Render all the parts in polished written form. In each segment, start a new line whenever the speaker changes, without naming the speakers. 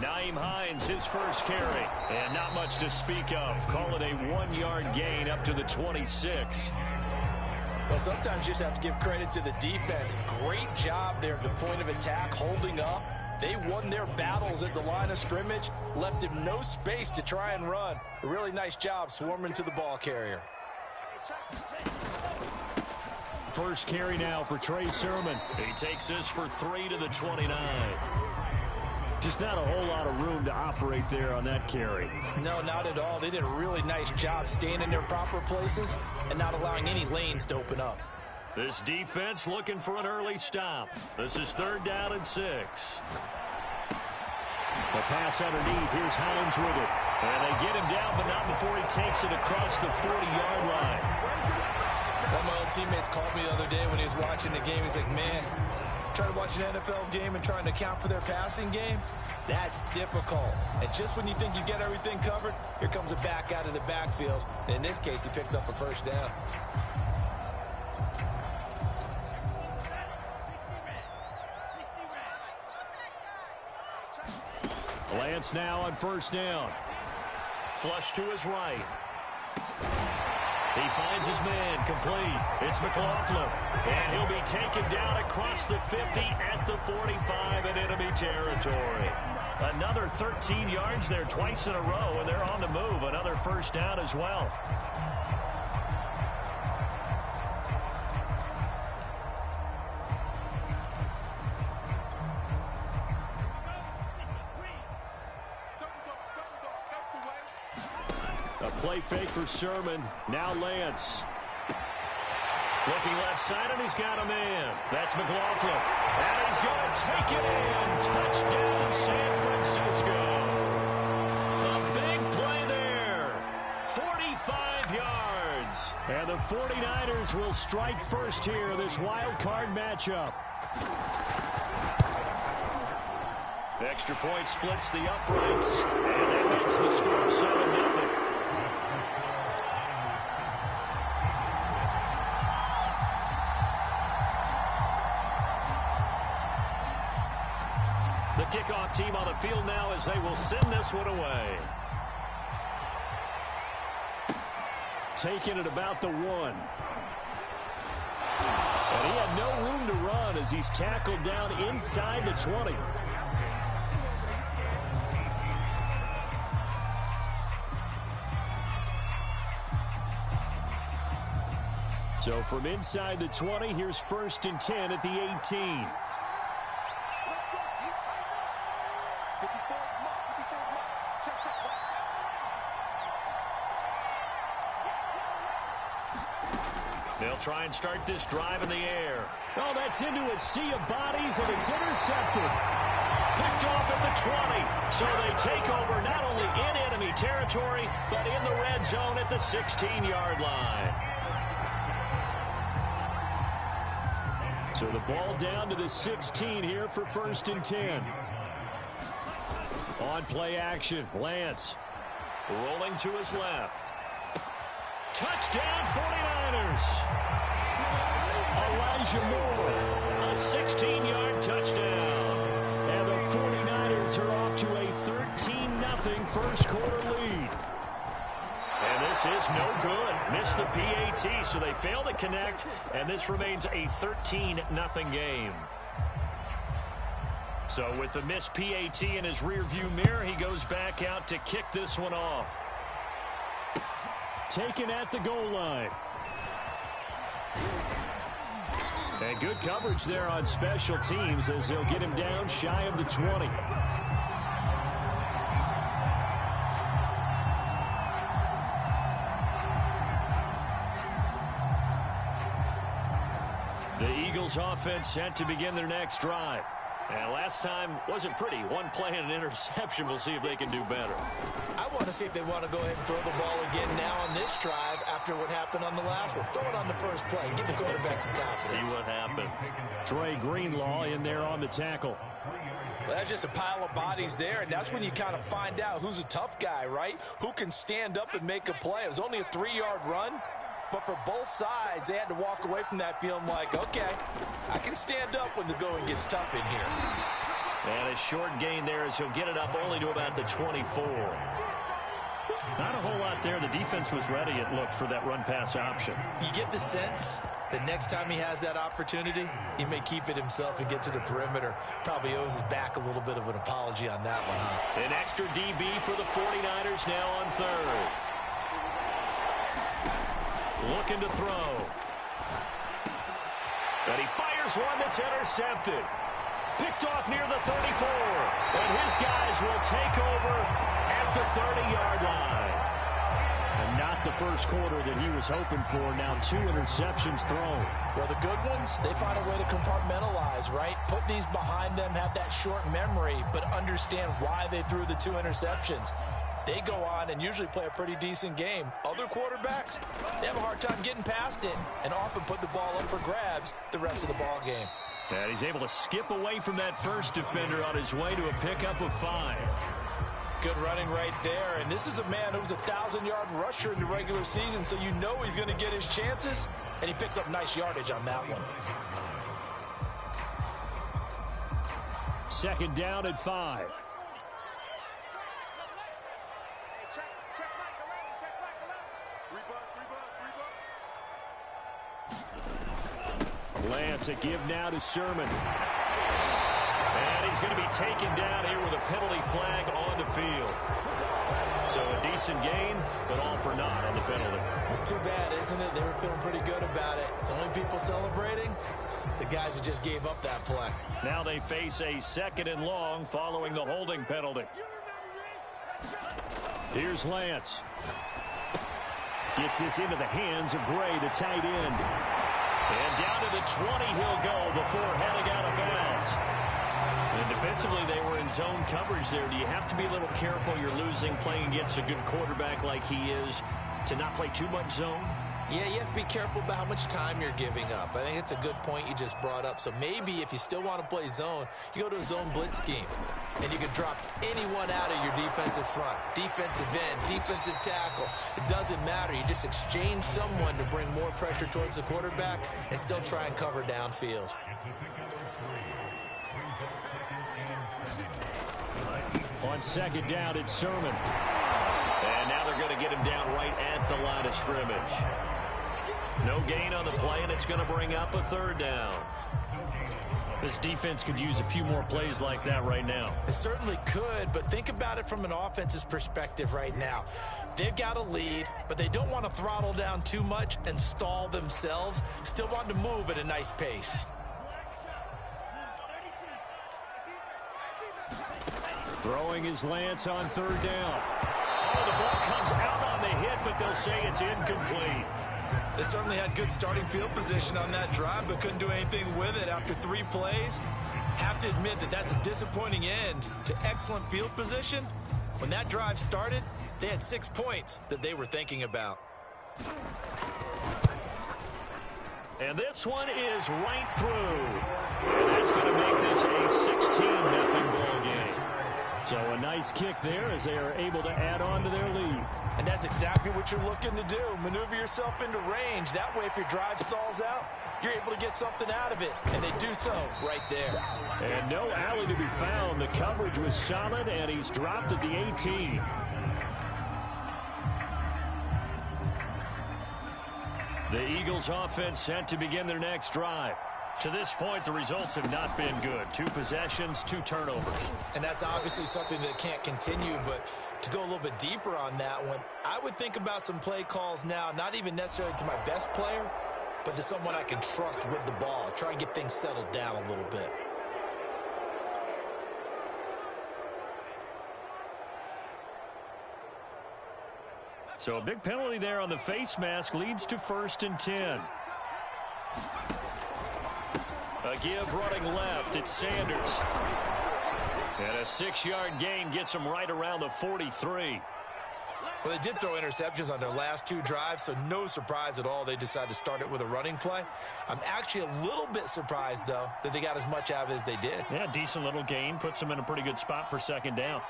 Nyheim Hines, his first carry. And not much to speak of. Call it a 1-yard gain up to the 26.
Well, sometimes you just have to give credit to the defense. Great job there at the point of attack, holding up. They won their battles at the line of scrimmage, left him no space to try and run. A really nice job swarming to the ball carrier.
First carry now for Trey Sermon. He takes this for 3 to the 29. Just not a whole lot of room to operate there on that carry.
No, not at all. They did a really nice job staying in their proper places and not allowing any lanes to open up.
This defense looking for an early stop. This is 3rd down and 6. The pass underneath. Here's Hines with it. And they get him down, but not before he takes it across the 40-yard line.
One of my old teammates called me the other day when he was watching the game. He's like, man, trying to watch an NFL game and trying to account for their passing game, that's difficult. And just when you think you get everything covered, here comes a back out of the backfield. And in this case, he picks up a first down.
Lance now on first down. Flush to his right. He finds his man complete. It's McLaughlin. And he'll be taken down across the 50 at the 45 in enemy territory. Another 13 yards there twice in a row, and they're on the move. Another first down as well. A play fake for Sermon. Now Lance. Looking left side, and he's got a man. That's McLaughlin. And he's going to take it in. Touchdown, San Francisco. A big play there. 45 yards. And the 49ers will strike first here in this wild card matchup. The extra point splits the uprights. And that makes the score 7-0. The kickoff team on the field now as they will send this one away. Taking it about the 1. And he had no room to run as he's tackled down inside the 20. So from inside the 20, here's 1st and 10 at the 18. They'll try and start this drive in the air. Oh, that's into a sea of bodies, and it's intercepted. Picked off at the 20. So they take over not only in enemy territory, but in the red zone at the 16-yard line. So the ball down to the 16 here for 1st and 10. On play action, Lance rolling to his left. Touchdown 49ers. Elijah Moore, a 16-yard touchdown. And the 49ers are off to a 13-0 first quarter lead. And this is no good. Missed the PAT, so they fail to connect, and this remains a 13-0 game. So with the missed PAT in his rearview mirror, he goes back out to kick this one off. Taken at the goal line. And good coverage there on special teams as they'll get him down shy of the 20. The Eagles offense set to begin their next drive. And last time wasn't pretty. One play and an interception. We'll see if they can do better.
I want to see if they want to go ahead and throw the ball again now on this drive after what happened on the last one. Throw it on the first play. Give the quarterback some confidence.
See what happens. Trey Greenlaw in there on the tackle.
Well, that's just a pile of bodies there, and that's when you kind of find out who's a tough guy, right? Who can stand up and make a play. It was only a 3-yard run. But for both sides, they had to walk away from that feeling like, okay, I can stand up when the going gets tough in here.
And a short gain there as he'll get it up only to about the 24. Not a whole lot there. The defense was ready, it looked, for that run-pass option.
You get the sense that next time he has that opportunity, he may keep it himself and get to the perimeter. Probably owes his back a little bit of an apology on that one, huh?
An extra DB for the 49ers now on third. Looking to throw. And he fires one that's intercepted. Picked off near the 34. And his guys will take over at the 30-yard line. And not the first quarter that he was hoping for. Now 2 interceptions thrown.
Well, the good ones, they find a way to compartmentalize, right? Put these behind them, have that short memory, but understand why they threw the 2 interceptions. They go on and usually play a pretty decent game. Other quarterbacks, they have a hard time getting past it and often put the ball up for grabs the rest of the ball game.
And he's able to skip away from that first defender on his way to a pickup of 5.
Good running right there. And this is a man who was a 1,000-yard rusher in the regular season, so you know he's going to get his chances, and he picks up nice yardage on that one.
Second down at 5. Lance, a give now to Sermon. And he's going to be taken down here with a penalty flag on the field. So a decent gain, but all for naught on the penalty.
It's too bad, isn't it? They were feeling pretty good about it. The only people celebrating, the guys who just gave up that play.
Now they face a 2nd and long following the holding penalty. Here's Lance. Gets this into the hands of Gray, the tight end. And down to the 20 he'll go before heading out of bounds. And defensively, they were in zone coverage there. Do you have to be a little careful? You're losing playing against a good quarterback like he is to not play too much zone?
Yeah, you have to be careful about how much time you're giving up. I think it's a good point you just brought up. So maybe if you still want to play zone, you go to a zone blitz scheme. And you can drop anyone out of your defensive front. Defensive end, defensive tackle. It doesn't matter. You just exchange someone to bring more pressure towards the quarterback and still try and cover downfield.
On second down, it's Sermon. And now they're going to get him down right at the line of scrimmage. No gain on the play, and it's going to bring up a 3rd down. This defense could use a few more plays like that right now.
It certainly could, but think about it from an offense's perspective right now. They've got a lead, but they don't want to throttle down too much and stall themselves. Still want to move at a nice pace.
Throwing his Lance on 3rd down. Oh, the ball comes out on the hit, but they'll say it's incomplete.
They certainly had good starting field position on that drive, but couldn't do anything with it after 3 plays. Have to admit that that's a disappointing end to excellent field position. When that drive started, they had 6 points that they were thinking about.
And this one is right through. And that's going to make this a 16-0 ball game. So a nice kick there as they are able to add on to their lead.
And that's exactly what you're looking to do. Maneuver yourself into range. That way, if your drive stalls out, you're able to get something out of it. And they do so right there.
And no alley to be found. The coverage was solid, and he's dropped at the 18. The Eagles offense set to begin their next drive. To this point, the results have not been good. 2 possessions, 2 turnovers.
And that's obviously something that can't continue, but to go a little bit deeper on that one, I would think about some play calls now, not even necessarily to my best player, but to someone I can trust with the ball. Try and get things settled down a little bit.
So a big penalty there on the face mask leads to 1st and 10. A give running left, it's Sanders. And a 6-yard gain gets him right around the 43.
Well, they did throw interceptions on their last 2 drives, so no surprise at all they decided to start it with a running play. I'm actually a little bit surprised, though, that they got as much out of it as they did.
Yeah, decent little gain. Puts them in a pretty good spot for 2nd down.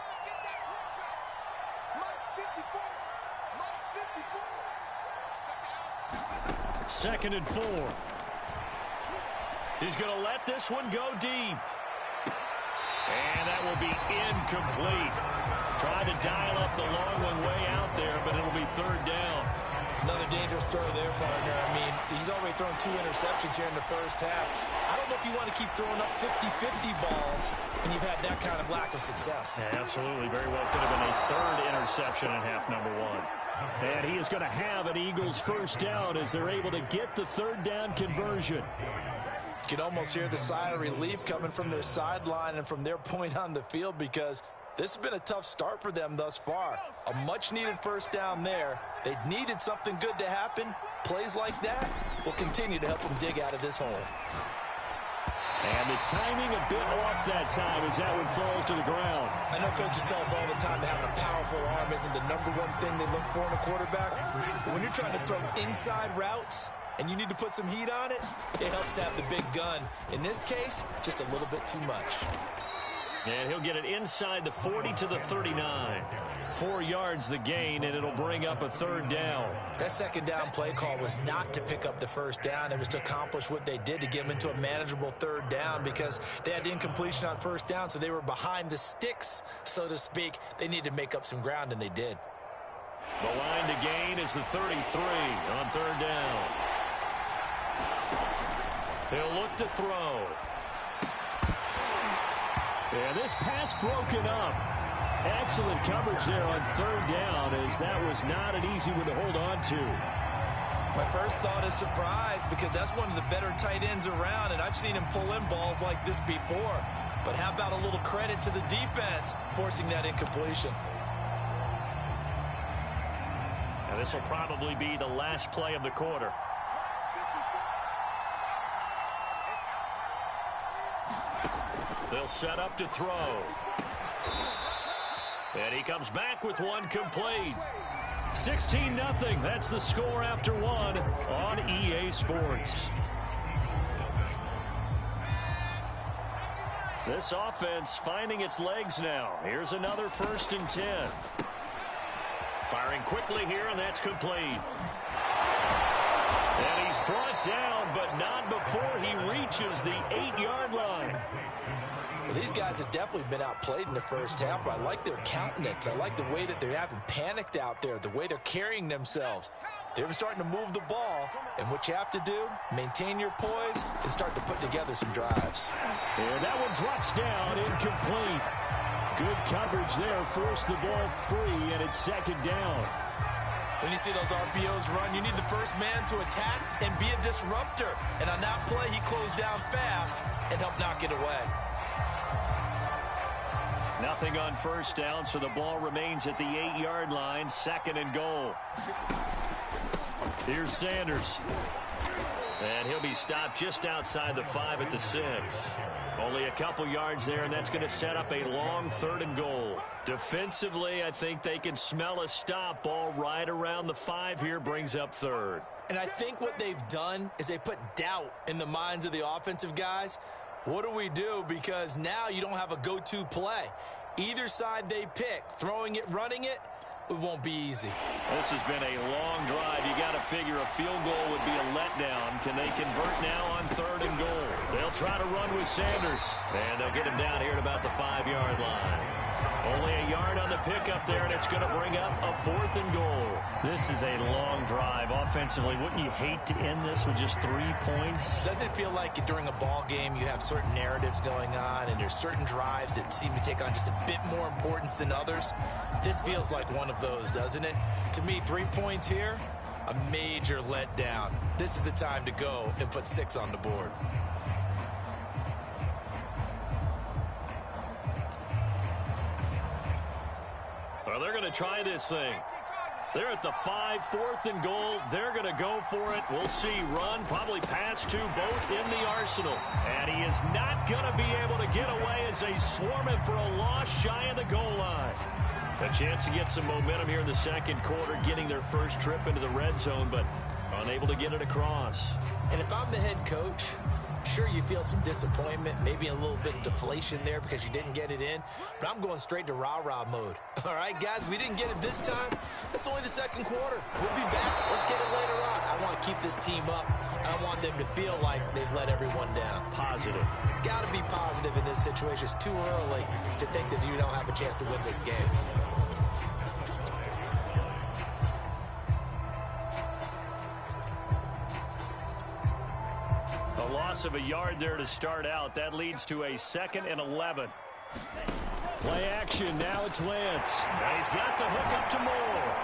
Second and 4. He's going to let this one go deep. incomplete. Tried to dial up the long one way out there, but it'll be third down.
Another dangerous throw there, partner. I mean, he's already thrown 2 interceptions here in the first half. I don't know if you want to keep throwing up 50-50 balls when you've had that kind of lack of success.
Yeah, absolutely. Very well could have been a third interception in half number 1. And he is going to have an Eagles first down as they're able to get the third down conversion.
You can almost hear the sigh of relief coming from their sideline and from their point on the field, because this has been a tough start for them thus far. A much-needed first down there. They needed something good to happen. Plays like that will continue to help them dig out of this hole.
And the timing a bit off that time as that one falls to the ground.
I know coaches tell us all the time that having a powerful arm isn't the number one thing they look for in a quarterback. But when you're trying to throw inside routes and you need to put some heat on it, it helps to have the big gun. In this case, just a little bit too much.
And he'll get it inside the 40 to the 39. 4 yards the gain, and it'll bring up a third down.
That second down play call was not to pick up the first down. It was to accomplish what they did, to get them into a manageable third down, because they had incompletion on first down, so they were behind the sticks, so to speak. They needed to make up some ground, and they did.
The line to gain is the 33 on third down. He'll look to throw. And this pass broken up. Excellent coverage there on third down, as that was not an easy one to hold on to.
My first thought is surprise, because that's one of the better tight ends around, and I've seen him pull in balls like this before. But how about a little credit to the defense forcing that incompletion?
Now this will probably be the last play of the quarter. They'll set up to throw. And he comes back with one complete. 16-0. That's the score after one on EA Sports. This offense finding its legs now. Here's another 1st and 10. Firing quickly here, and that's complete. And he's brought down, but not before he reaches the 8-yard line.
Well, these guys have definitely been outplayed in the first half. I like their countenance. I like the way that they're having panicked out there, the way they're carrying themselves. They're starting to move the ball, and what you have to do, maintain your poise and start to put together some drives.
And that one drops down, incomplete. Good coverage there, forced the ball free, and it's second down.
When you see those RPOs run, you need the first man to attack and be a disruptor. And on that play, he closed down fast and helped knock it away.
Nothing on first down, so the ball remains at the 8-yard line, 2nd and goal. Here's Sanders. And he'll be stopped just outside the 5 at the 6. Only a couple yards there, and that's going to set up a long 3rd and goal. Defensively, I think they can smell a stop. Ball right around the 5 here, brings up 3rd.
And I think what they've done is they put doubt in the minds of the offensive guys. What do we do? Because now you don't have a go-to play. Either side they pick, throwing it, running it, it won't be easy.
This has been a long drive. You got to figure a field goal would be a letdown. Can they convert now on 3rd and goal? They'll try to run with Sanders. And they'll get him down here at about the 5-yard line. Only a yard on the pickup there, and it's going to bring up a 4th and goal. This is a long drive. Offensively, wouldn't you hate to end this with just 3 points?
Doesn't it feel like during a ball game you have certain narratives going on, and there's certain drives that seem to take on just a bit more importance than others? This feels like one of those, doesn't it? To me, 3 points here, a major letdown. This is the time to go and put 6 on the board.
Well, they're going to try this thing. They're at the 5, 4th and goal. They're going to go for it. We'll see. Run, probably pass to both in the arsenal. And he is not going to be able to get away as they swarm him for a loss shy of the goal line. A chance to get some momentum here in the second quarter, getting their first trip into the red zone, but unable to get it across.
And if I'm the head coach, Sure, you feel some disappointment, maybe a little bit of deflation there because you didn't get it in, but I'm going straight to rah-rah mode. All right, guys, we didn't get it this time. It's only the second quarter. We'll be back. Let's get it later on. I want to keep this team up. I don't want them to feel like they've let everyone down.
Positive.
Got to be positive in this situation. It's too early to think that you don't have a chance to win this game.
A loss of a yard there to start out. That leads to a 2nd and 11. Play action. Now it's Lance. And he's got the hook up to Moore.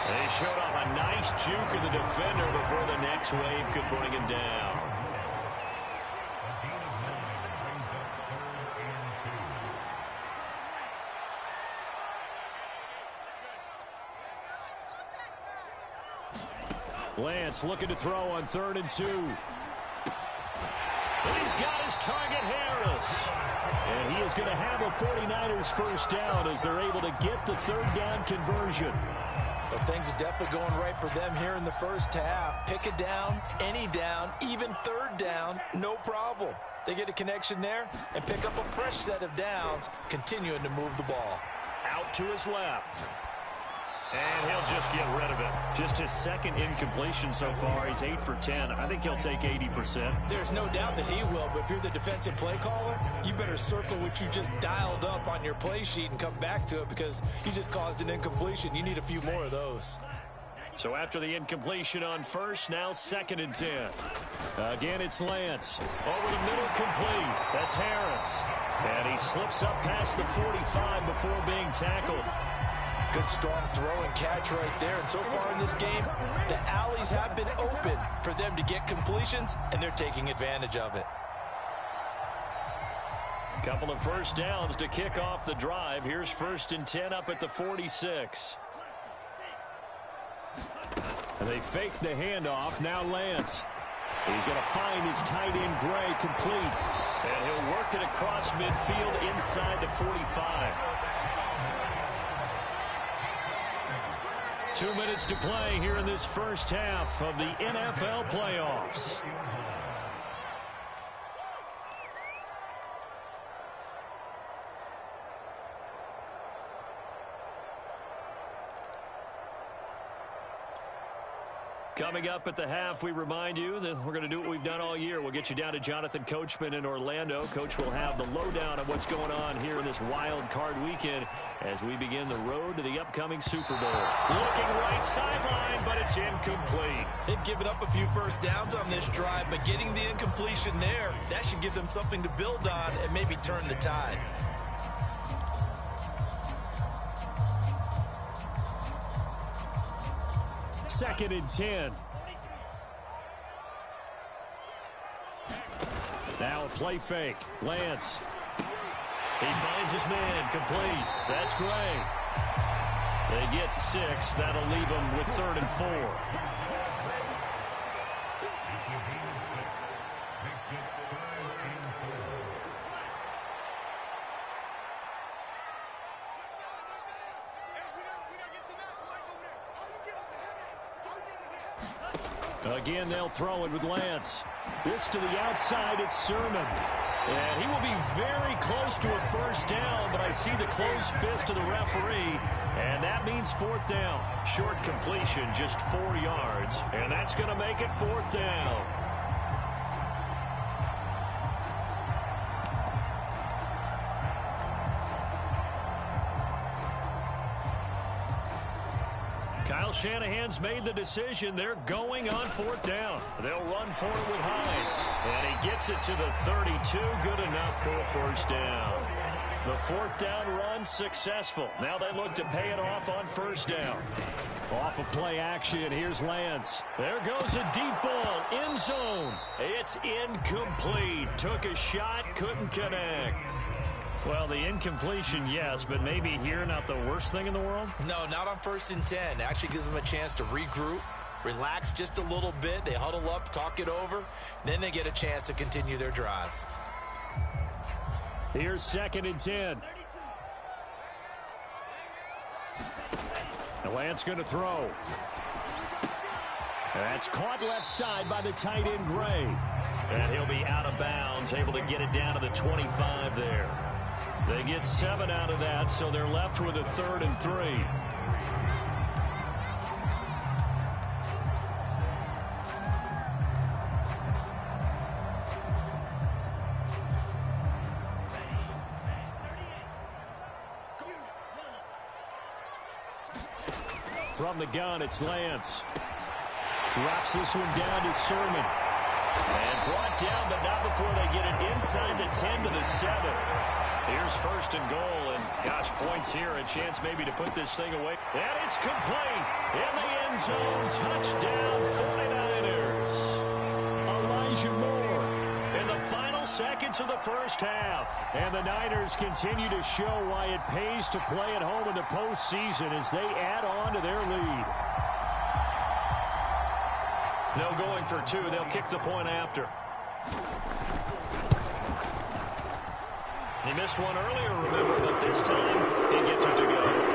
They showed off a nice juke of the defender before the next wave could bring him down. Lance looking to throw on 3rd and 2. And he's got his target, Harris. And he is going to have a 49ers first down as they're able to get the 3rd down conversion.
Well, things are definitely going right for them here in the first half. Pick a down, any down, even 3rd down, no problem. They get a connection there and pick up a fresh set of downs, continuing to move the ball.
Out to his left. And he'll just get rid of it. Just his 2nd incompletion so far. He's 8 for 10. I think he'll take 80%.
There's no doubt that he will, but if you're the defensive play caller, you better circle what you just dialed up on your play sheet and come back to it because you just caused an incompletion. You need a few more of those.
So after the incompletion on 1st, now 2nd and 10. Again, it's Lance. Over the middle, complete. That's Harris. And he slips up past the 45 before being tackled.
Good strong throw and catch right there. And so far in this game, the alleys have been open for them to get completions, and they're taking advantage of it.
Couple of first downs to kick off the drive. Here's 1st and 10 up at the 46. And they fake the handoff. Now Lance. He's going to find his tight end Gray complete. And he'll work it across midfield inside the 45. 2 minutes to play here in this first half of the NFL playoffs. Coming up at the half, we remind you that we're going to do what we've done all year. We'll get you down to Jonathan Coachman in Orlando. Coach will have the lowdown of what's going on here in this wild card weekend as we begin the road to the upcoming Super Bowl. Looking right sideline, but it's incomplete.
They've given up a few first downs on this drive, but getting the incompletion there, that should give them something to build on and maybe turn the tide.
Second and 10. Now a play fake. Lance. He finds his man. Complete. That's Gray. They get 6. That'll leave them with 3rd and 4. Again, they'll throw it with Lance. This to the outside, it's Sermon. And he will be very close to a first down, but I see the closed fist of the referee, and that means 4th down. Short completion, just 4 yards, and that's going to make it 4th down. Kyle Shanahan's made the decision. They're going on 4th down. They'll run for it with Hines. And he gets it to the 32. Good enough for a first down. The 4th down run successful. Now they look to pay it off on 1st down. Off of play action, here's Lance. There goes a deep ball, end zone. It's incomplete. Took a shot, couldn't connect. Well, the incompletion, yes, but maybe here not the worst thing in the world?
No, not on 1st and 10. Actually gives them a chance to regroup, relax just a little bit. They huddle up, talk it over. Then they get a chance to continue their drive.
Here's 2nd and 10. The Lance going to throw. That's caught left side by the tight end Gray. And he'll be out of bounds, able to get it down to the 25 there. They get 7 out of that, so they're left with a 3rd and 3. From the gun, it's Lance. Drops this one down to Sermon. And brought down, but not before they get it inside the 10 to the 7. Here's 1st and goal, and gosh, points here, a chance maybe to put this thing away. And it's complete in the end zone. Touchdown, 49ers. Elijah Moore in the final seconds of the first half. And the Niners continue to show why it pays to play at home in the postseason as they add on to their lead. No going for 2. They'll kick the point after. He missed one earlier, remember, but this time he gets it to go.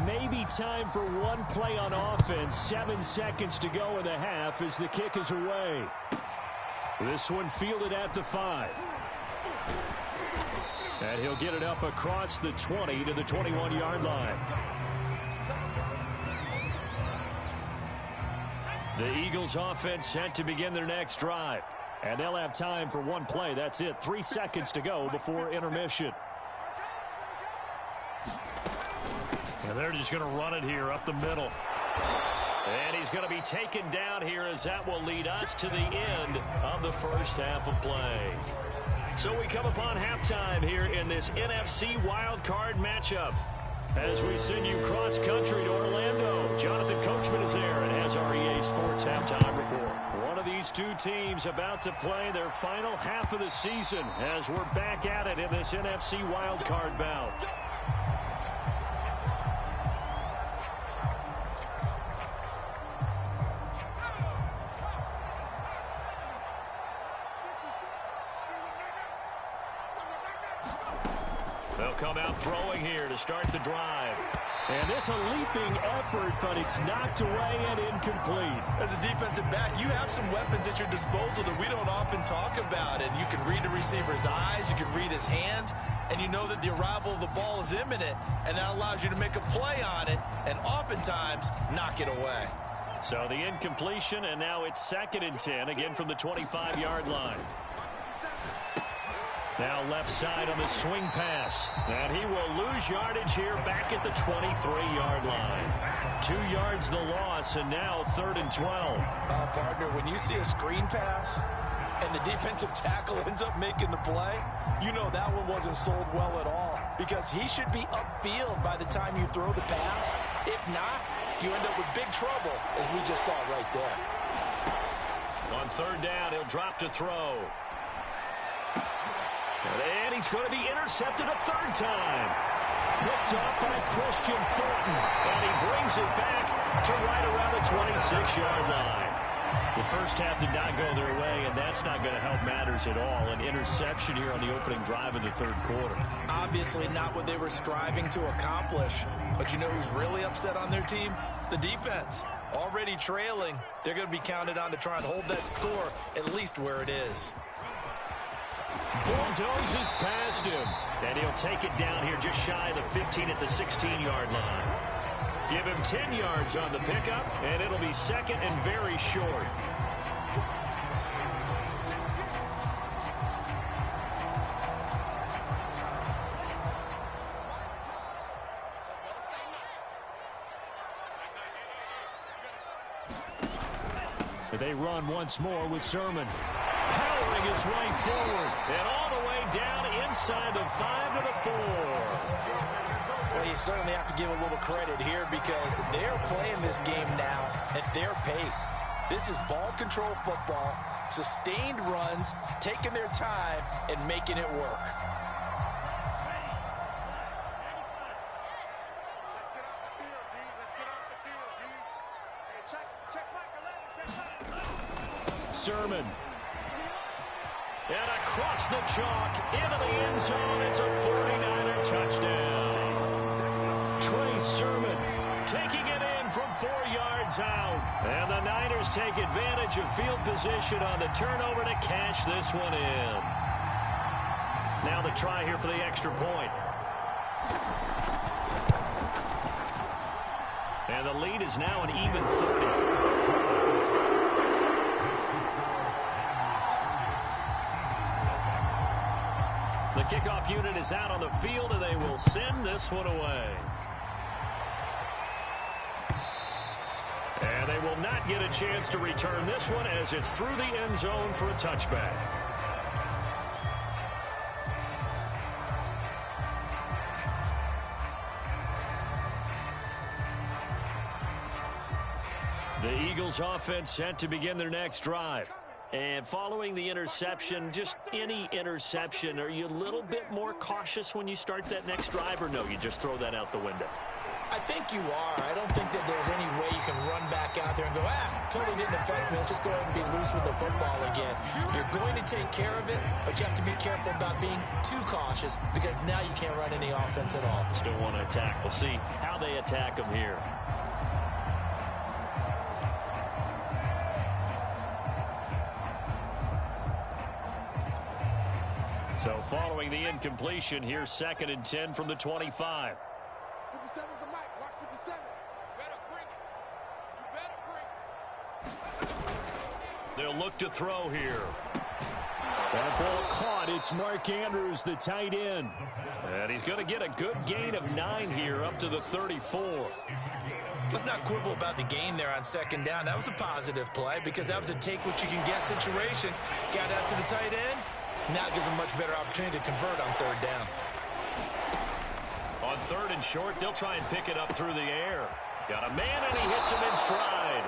Maybe time for one play on offense. 7 seconds to go in the half as the kick is away. This one fielded at the 5. And he'll get it up across the 20 to the 21-yard line. The Eagles offense set to begin their next drive. And they'll have time for one play. That's it. 3 seconds to go before intermission. And they're just going to run it here up the middle. And he's going to be taken down here as that will lead us to the end of the first half of play. So we come upon halftime here in this NFC wildcard matchup. As we send you cross-country to Orlando, Jonathan Coachman is there and has our EA Sports halftime report. One of these two teams about to play their final half of the season as we're back at it in this NFC wildcard bout. They'll come out throwing here to start the drive. And this a leaping effort, but it's knocked away and incomplete.
As a defensive back, you have some weapons at your disposal that we don't often talk about. And you can read the receiver's eyes, you can read his hands, and you know that the arrival of the ball is imminent, and that allows you to make a play on it and oftentimes knock it away.
So the incompletion, and now it's 2nd and 10, again from the 25-yard line. Now left side on the swing pass. And he will lose yardage here back at the 23-yard line. 2 yards the loss, and now 3rd and 12.
Partner, when you see a screen pass and the defensive tackle ends up making the play, you know that one wasn't sold well at all because he should be upfield by the time you throw the pass. If not, you end up with big trouble, as we just saw right there.
On 3rd down, he'll drop to throw. And he's going to be intercepted a 3rd time. Picked up by Christian Fulton. And he brings it back to right around the 26-yard line. The first half did not go their way, and that's not going to help matters at all. An interception here on the opening drive of the 3rd quarter.
Obviously not what they were striving to accomplish. But you know who's really upset on their team? The defense. Already trailing. They're going to be counted on to try and hold that score at least where it is.
Bulldozes past him, and he'll take it down here just shy of the 15 at the 16-yard line. Give him 10 yards on the pickup, and it'll be 2nd and very short. So they run once more with Sermon. Powering his way forward and all the way down inside the 5 to the 4.
Well, you certainly have to give a little credit here because they're playing this game now at their pace. This is ball control football, sustained runs, taking their time and making it work.
Sermon. And across the chalk, into the end zone, it's a 49er touchdown. Trey Sermon taking it in from 4 yards out. And the Niners take advantage of field position on the turnover to cash this one in. Now the try here for the extra point. And the lead is now an even 30. The kickoff unit is out on the field, and they will send this one away. And they will not get a chance to return this one as it's through the end zone for a touchback. The Eagles offense set to begin their next drive. And following the interception, just any interception, are you a little bit more cautious when you start that next drive, or no, you just throw that out the window?
I think you are. I don't think that there's any way you can run back out there and go, totally didn't affect me. Let's just go ahead and be loose with the football again. You're going to take care of it, but you have to be careful about being too cautious because now you can't run any offense at all.
Still want to attack. We'll see how they attack them here. So following the incompletion, here's 2nd and 10 from the 25.
57's the mic. Watch 57. You better bring it. You better bring it.
They'll look to throw here. That ball caught. It's Mark Andrews, the tight end. And he's going to get a good gain of 9 here up to the 34.
Let's not quibble about the gain there on 2nd down. That was a positive play because that was a take-what-you-can-get situation. Got out to the tight end. Now gives them much better opportunity to convert on 3rd down.
On 3rd and short, they'll try and pick it up through the air. Got a man, and he hits him in stride.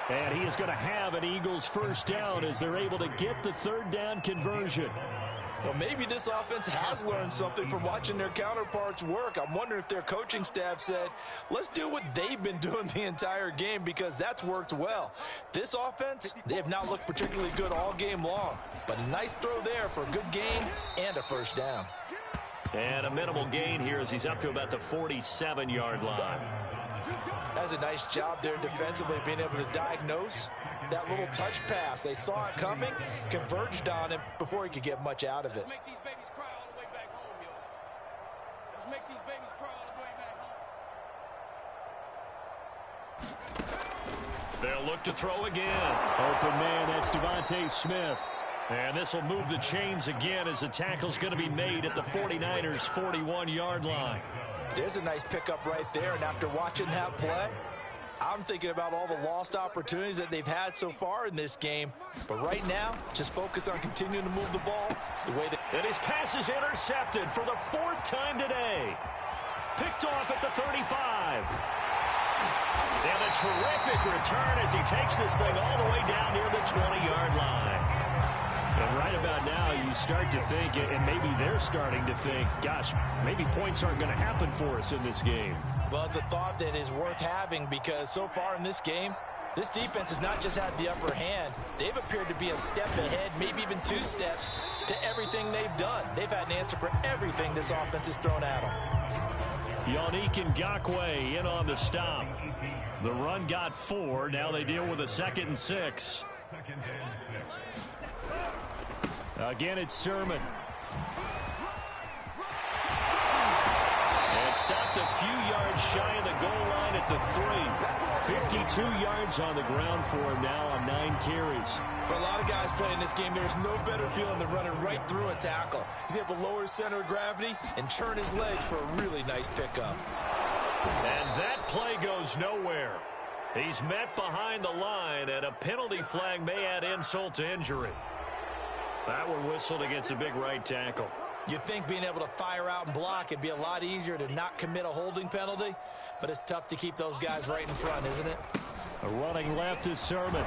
And he is going to have an Eagles first down as they're able to get the 3rd down conversion.
Well, maybe this offense has learned something from watching their counterparts work. I'm wondering if their coaching staff said, let's do what they've been doing the entire game because that's worked well. This offense, they have not looked particularly good all game long. But a nice throw there for a good gain and a first down.
And a minimal gain here as he's up to about the 47-yard line.
That's a nice job there defensively, being able to diagnose that little touch pass. They saw it coming, converged on him before he could get much out of it.
Let's make these babies cry all the way back home, yo. Let's make these babies cry all the way back home.
They'll look to throw again. Open man, that's Devontae Smith. And this will move the chains again as the tackle's going to be made at the 49ers' 41-yard line.
There's a nice pickup right there, and after watching that play, I'm thinking about all the lost opportunities that they've had so far in this game. But right now, just focus on continuing to move the ball the way that...
And his pass is intercepted for the 4th time today. Picked off at the 35. And a terrific return as he takes this thing all the way down near the 20-yard line. And right about now, you start to think, and maybe they're starting to think, gosh, maybe points aren't going to happen for us in this game.
Well, it's a thought that is worth having because so far in this game, this defense has not just had the upper hand. They've appeared to be a step ahead, maybe even 2 steps, to everything they've done. They've had an answer for everything this offense has thrown at them.
Yannick Ngakoue in on the stop. The run got 4. Now they deal with a 2nd and 6. Again, it's Sermon. And stopped a few yards shy of the goal line at the 3. 52 yards on the ground for him now on 9 carries.
For a lot of guys playing this game, there's no better feeling than running right through a tackle. He's able to lower his center of gravity and churn his legs for a really nice pickup.
And that play goes nowhere. He's met behind the line, and a penalty flag may add insult to injury. That one whistled against a big right tackle.
You'd think being able to fire out and block it'd be a lot easier to not commit a holding penalty, but it's tough to keep those guys right in front, isn't it?
A running left is Sermon.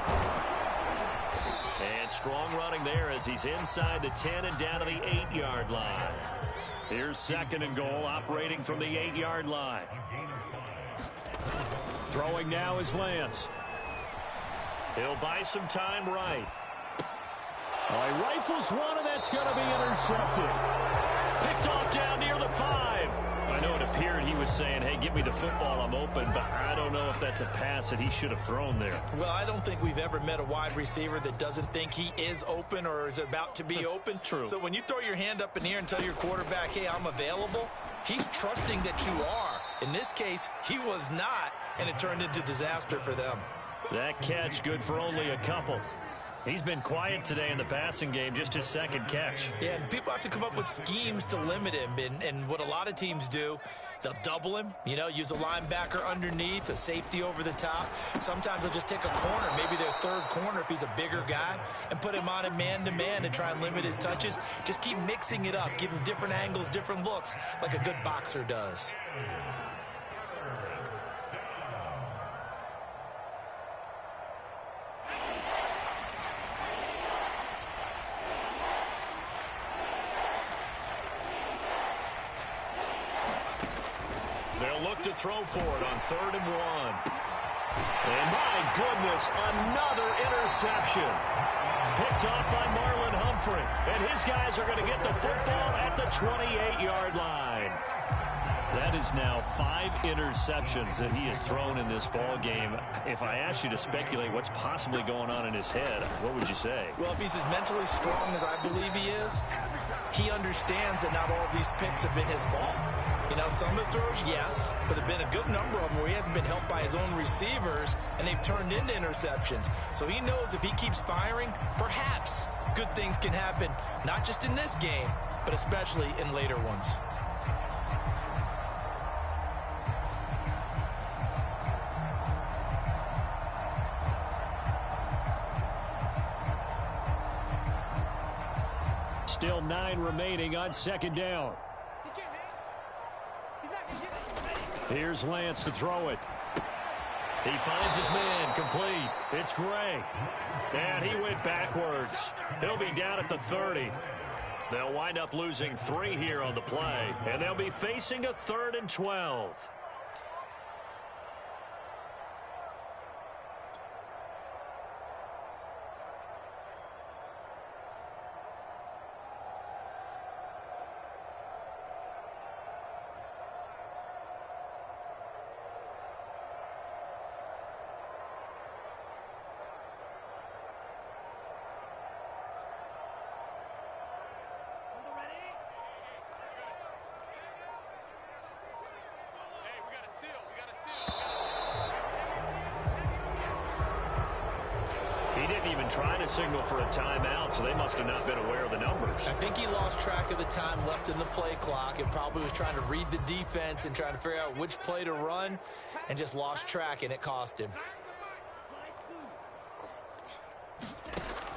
And strong running there as he's inside the 10 and down to the 8-yard line. Here's 2nd and goal, operating from the 8-yard line. Throwing now is Lance. He'll buy some time right. He rifles one, and that's going to be intercepted. Picked off down near the 5. I know it appeared he was saying, hey, give me the football, I'm open, but I don't know if that's a pass that he should have thrown there.
Well, I don't think we've ever met a wide receiver that doesn't think he is open or is about to be open.
True.
So when you throw your hand up in the air and tell your quarterback, hey, I'm available, he's trusting that you are. In this case, he was not, and it turned into disaster for them.
That catch good for only a couple. He's been quiet today in the passing game, just his second catch.
Yeah, and people have to come up with schemes to limit him, and what a lot of teams do, they'll double him, use a linebacker underneath, a safety over the top. Sometimes they'll just take a corner, maybe their third corner if he's a bigger guy, and put him on a man-to-man to try and limit his touches. Just keep mixing it up, give him different angles, different looks, like a good boxer does.
They'll look to throw for it on 3rd and 1. And my goodness, another interception. Picked off by Marlon Humphrey. And his guys are going to get the football at the 28-yard line. That is now 5 interceptions that he has thrown in this ball game. If I asked you to speculate what's possibly going on in his head, what would you say?
Well, if he's as mentally strong as I believe he is, he understands that not all of these picks have been his fault. Some of the throws, yes, but there have been a good number of them where he hasn't been helped by his own receivers, and they've turned into interceptions. So he knows if he keeps firing, perhaps good things can happen, not just in this game, but especially in later ones.
Still 9 remaining on 2nd down. Here's Lance to throw it. He finds his man, complete. It's Gray. And he went backwards. He'll be down at the 30. They'll wind up losing 3 here on the play, and they'll be facing a 3rd and 12. He didn't even try to signal for a timeout, so they must have not been aware of the numbers.
I think he lost track of the time left in the play clock and probably was trying to read the defense and trying to figure out which play to run and just lost track, and it cost him.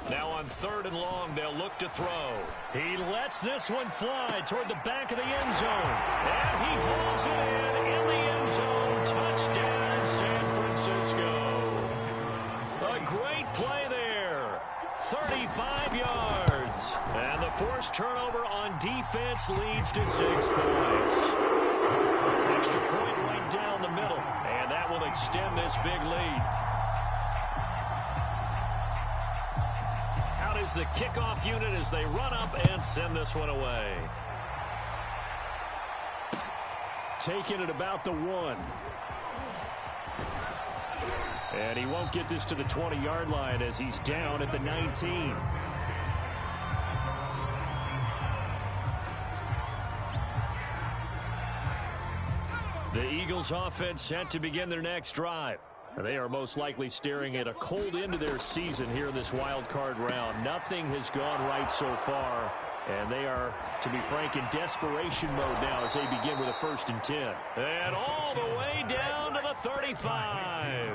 Now on 3rd and long, they'll look to throw. He lets this one fly toward the back of the end zone. And he hauls it in the end zone. Touchdown, San Francisco. A great play there. 35 yards. And the forced turnover on defense leads to 6 points. Extra point right down the middle. And that will extend this big lead. Out is the kickoff unit as they run up and send this one away. Taking it about the 1. And he won't get this to the 20-yard line as he's down at the 19. The Eagles offense set to begin their next drive. They are most likely staring at a cold end to their season here in this wild card round. Nothing has gone right so far, and they are, to be frank, in desperation mode now as they begin with a 1st and 10. And all the way down to the 35.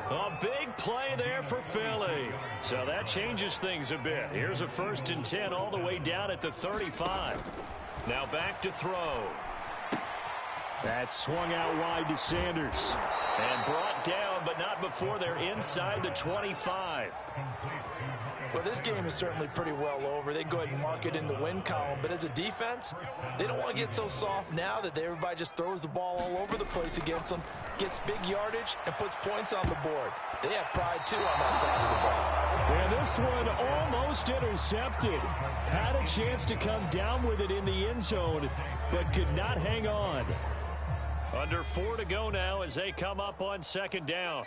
A big play there for Philly. So that changes things a bit. Here's a 1st and 10 all the way down at the 35. Now back to throw. That's swung out wide to Sanders. And brought down, but not before they're inside the 25.
Well, this game is certainly pretty well over. They can go ahead and mark it in the win column. But as a defense, they don't want to get so soft now that everybody just throws the ball all over the place against them, gets big yardage, and puts points on the board. They have pride, too, on that side of the ball.
And this one almost intercepted. Had a chance to come down with it in the end zone, but could not hang on. Under 4 to go now as they come up on second down.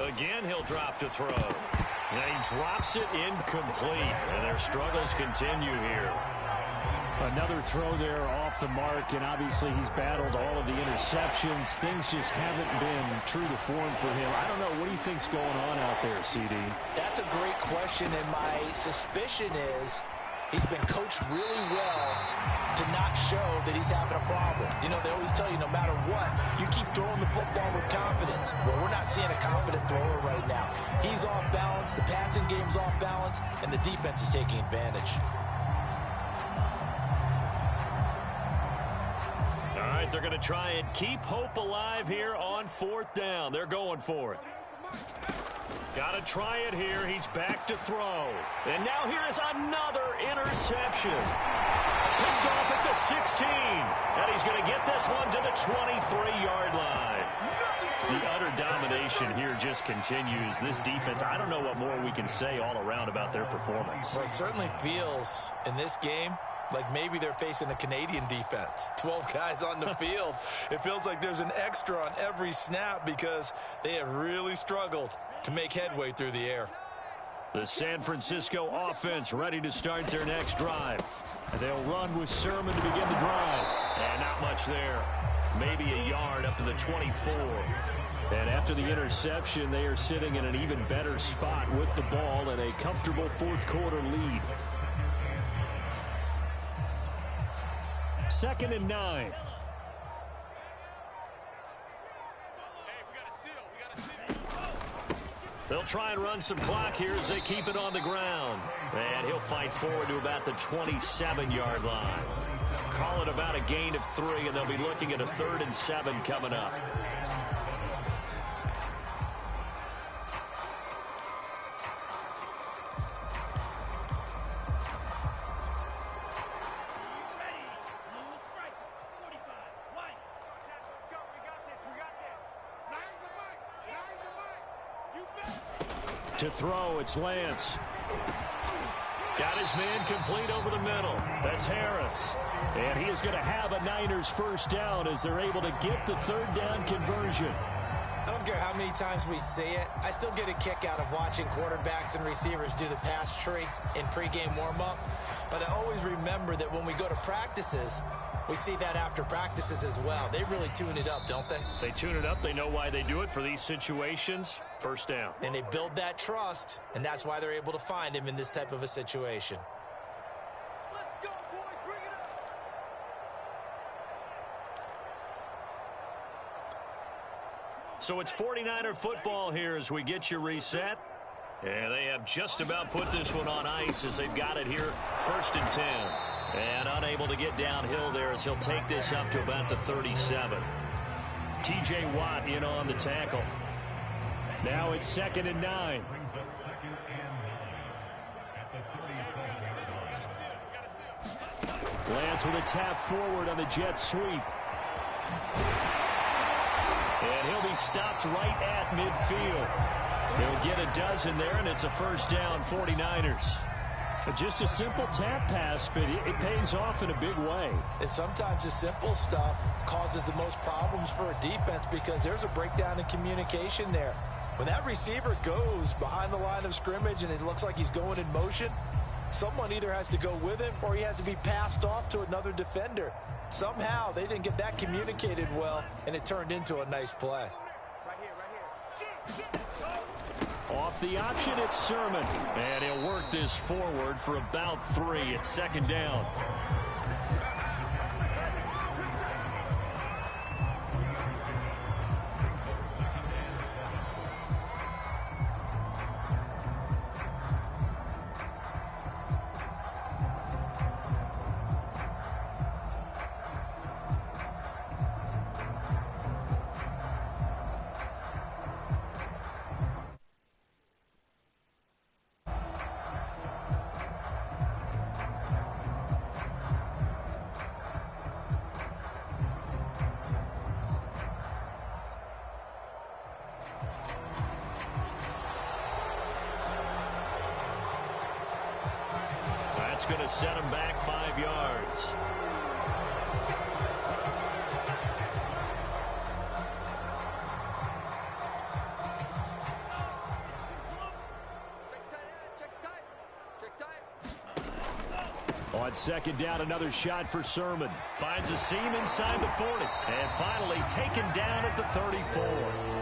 Again, he'll drop to throw. And he drops it incomplete. And their struggles continue here. Another throw there off the mark, and obviously he's battled all of the interceptions. Things just haven't been true to form for him. I don't know. What do you think's going on out there, CD?
That's a great question, and my suspicion is he's been coached really well to not show that he's having a problem. You know, they always tell you no matter what, you keep throwing the football with confidence. Well, we're not seeing a confident thrower right now. He's off balance, the passing game's off balance, and the defense is taking advantage.
All right, they're going to try and keep hope alive here on 4th down. They're going for it. Got to try it here. He's back to throw. And now here is another interception. Picked off at the 16. And he's going to get this one to the 23-yard line. The utter domination here just continues. This defense, I don't know what more we can say all around about their performance.
Well, it certainly feels in this game like maybe they're facing the Canadian defense. 12 guys on the field. It feels like there's an extra on every snap because they have really struggled to make headway through the air.
The San Francisco offense ready to start their next drive. They'll run with Sermon to begin the drive. And not much there. Maybe a yard up to the 24. And after the interception, they are sitting in an even better spot with the ball and a comfortable 4th quarter lead. 2nd and 9. They'll try and run some clock here as they keep it on the ground. And he'll fight forward to about the 27-yard line. Call it about a gain of 3, and they'll be looking at a 3rd and 7 coming up. To throw, it's Lance. Got his man complete over the middle. That's Harris. And he is going to have a Niners first down as they're able to get the 3rd down conversion.
I don't care how many times we say it. I still get a kick out of watching quarterbacks and receivers do the pass tree in pregame warm-up. But I always remember that when we go to practices, we see that after practices as well. They really tune it up, don't they?
They tune it up. They know why they do it for these situations. First down.
And they build that trust, and that's why they're able to find him in this type of a situation.
Let's go, boys. Bring it up.
So it's 49er football here as we get you reset. And they have just about put this one on ice as they've got it here. 1st and 10. And unable to get downhill there as he'll take this up to about the 37. T.J. Watt in on the tackle. Now it's 2nd and 9. Lance with a tap forward on the jet sweep. And he'll be stopped right at midfield. He'll get a dozen there, and it's a first down, 49ers. Just a simple tap pass, but it pays off in a big way.
And sometimes the simple stuff causes the most problems for a defense because there's a breakdown in communication there. When that receiver goes behind the line of scrimmage and it looks like he's going in motion, someone either has to go with him or he has to be passed off to another defender. Somehow they didn't get that communicated well, and it turned into a nice play.
Off the option, it's Sermon. And he'll work this forward for about 3. It's 2nd down. going to set him back 5 yards. On second down, another shot for Sermon. Finds a seam inside the 40. And finally taken down at the 34.